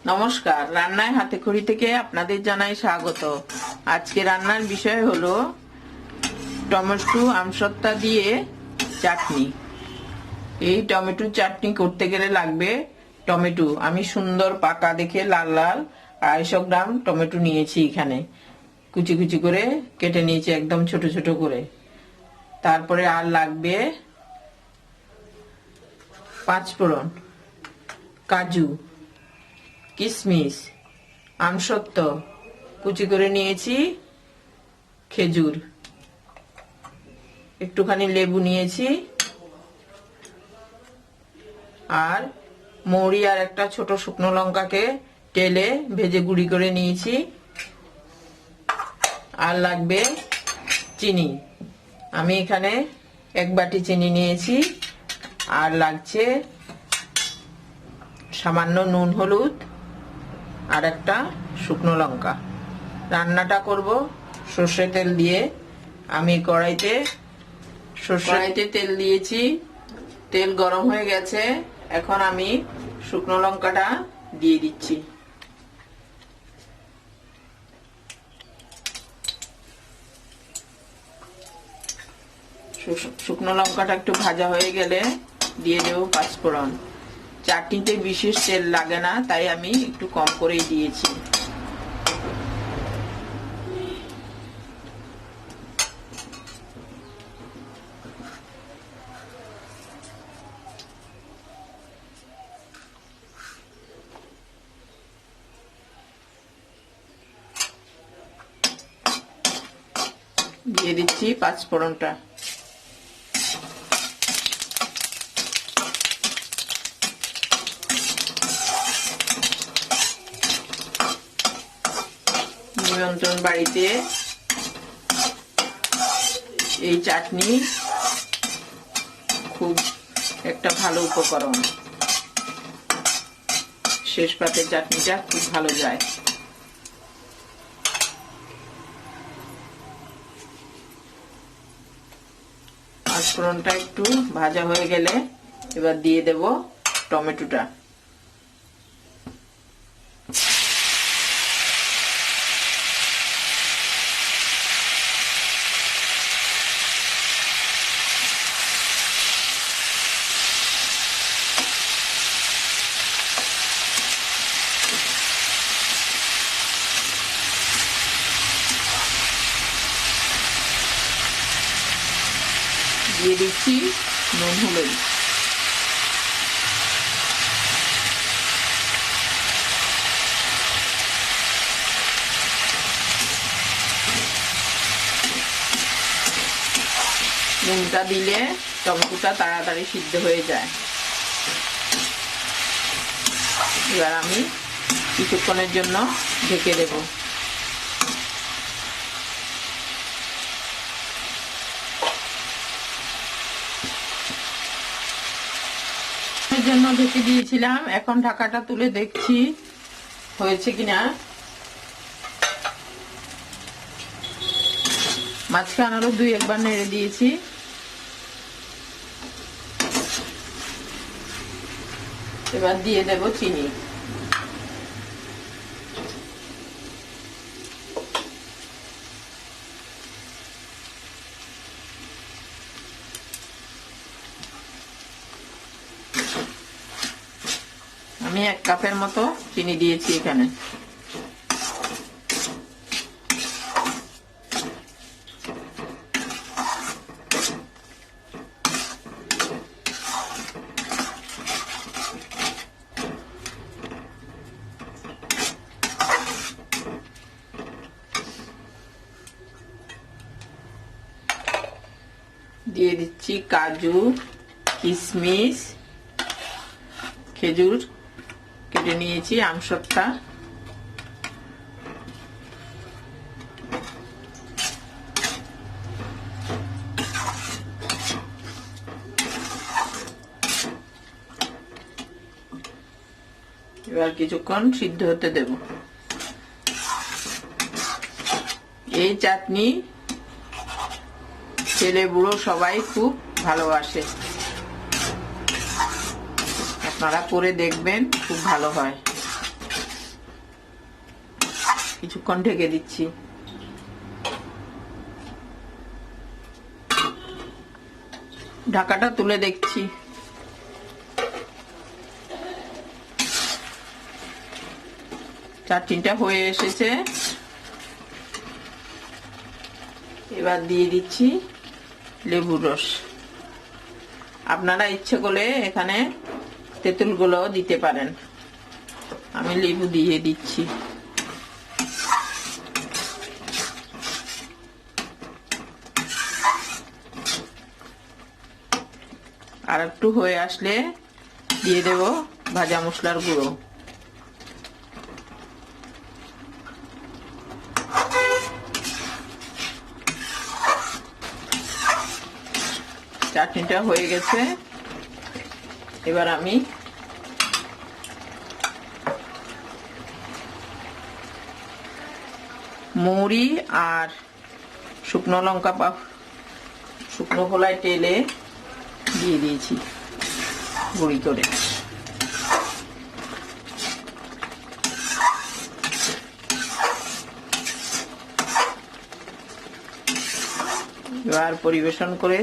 নমস্কার, রান্নায় হাতে খড়ি থেকে আপনাদের জানাই স্বাগত। আজকে রান্নার বিষয় হলো টমেটো আমসত্তা দিয়ে চাটনি। এই টমেটো চাটনি করতে গেলে লাগবে টমেটো। আমি সুন্দর পাকা দেখে লাল লাল 250 গ্রাম টমেটো নিয়েছি। এখানে কুচি কুচি করে কেটে নিয়েছি, একদম ছোট ছোট করে। তারপরে আর লাগবে 5 ফোড়ন, কাজু, কিশমিশ, আমসত্ব কুচি করে নিয়েছি, খেজুর, একটুখানি লেবু নিয়েছি, আর মৌরি আর একটা ছোট শুকনো লঙ্কাকে তেলে ভেজে গুঁড়ি করে নিয়েছি। আর লাগবে চিনি। আমি এখানে 1 বাটি চিনি নিয়েছি। আর লাগছে সামান্য নুন, হলুদ আর একটা শুকনো লঙ্কা। রান্নাটা করব সর্ষে তেল দিয়ে। আমি কড়াইতে তেল দিয়েছি, তেল গরম হয়ে গেছে। এখন আমি শুকনো লঙ্কাটা দিয়ে দিচ্ছি। শুকনো লঙ্কাটা একটু ভাজা হয়ে গেলে দিয়ে দেবো 5 ফোড়ন। চাটনিতে বিশেষ তেল লাগে না, তাই আমি একটু কম করেই দিয়েছি। দিয়ে দিচ্ছি 5 ফোড়নটা। নিমন্ত্রণ বাড়িতে এই চাটনি খুব একটা ভালো উপকরণ। শেষ পাতের চাটনিটা খুব ভালো যায়। পাঁচফোড়নটা একটু ভাজা হয়ে গেলে এবার দিয়ে দেব টমেটোটা। দিয়ে দিচ্ছি নুন, হলুদ। নুনটা দিলে টমেটোটা তাড়াতাড়ি সিদ্ধ হয়ে যায়। এবার আমি কিছুক্ষণের জন্য ঢেকে দেব। জন্য ঢেকে দিয়েছিলাম। এখন ঢাকাটা তুলে দেখছি হয়েছে কিনা। মাঝখানে আরো 2-1 বার নেড়ে দিয়েছি। এবার দিয়ে দেব চিনি। আমি 1 কাপের মতো চিনি দিয়েছি এখানে। দিয়ে দিচ্ছি কাজু, কিশমিশ, খেজুর কেটে নিয়েছি, আমসত্তা, এবার কিছুক্ষণ সিদ্ধ হতে দেব। এই চাটনি ছেলে বুড়ো সবাই খুব ভালোবাসে। আপনারা করে দেখবেন, খুব ভালো হয়। কিছুক্ষণ ঢেকে দিচ্ছি। ঢাকাটা তুলে দেখছি। চাটনিটা হয়ে এসেছে। এবার দিয়ে দিচ্ছি লেবুর রস। আপনারা ইচ্ছে করলে এখানে তেঁতুল গুলো দিতে পারেন, আমি লেবু দিয়ে দিচ্ছি। আর একটু হয়ে আসলে দিয়ে দেব ভাজা মশলার গুঁড়ো। চাটনিটা হয়ে গেছে। এবার আমি মৌরি আর শুকনো লঙ্কা শুকনো খোলায় তেলে দিয়ে দিয়েছি গুঁড়ি করে। এবার পরিবেশন করে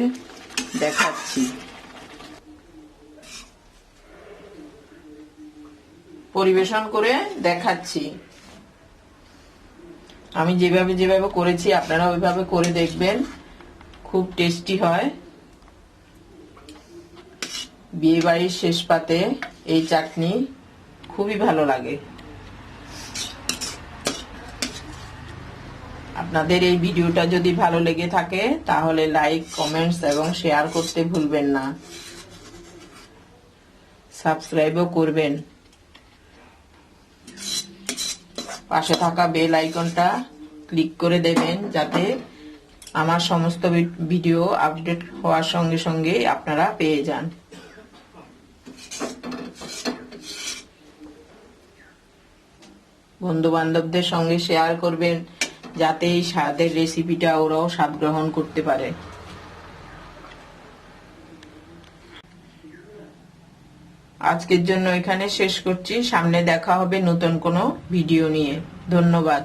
দেখাচ্ছি। আমি যেভাবে করেছি আপনারা ওইভাবে করে দেখবেন, খুব টেস্টি হয়। বিয়ে বাড়ির শেষ পাতে এই চাটনি খুবই ভালো লাগে। আপনাদের এই ভিডিওটা যদি ভালো লেগে থাকে তাহলে লাইক, কমেন্টস এবং শেয়ার করতে ভুলবেন না। সাবস্ক্রাইবও করবেন। পাশে থাকা বেল আইকনটা ক্লিক করে দেবেন যাতে আমার সমস্ত ভিডিও আপডেট হওয়ার সঙ্গে সঙ্গে আপনারা পেয়ে যান। বন্ধু বান্ধবদের সঙ্গে শেয়ার করবেন যাতে এই স্বাদের রেসিপিটা ওরাও স্বাদ গ্রহণ করতে পারে। আজকের জন্য এখানে শেষ করছি। সামনে দেখা হবে নতুন কোনো ভিডিও নিয়ে। ধন্যবাদ।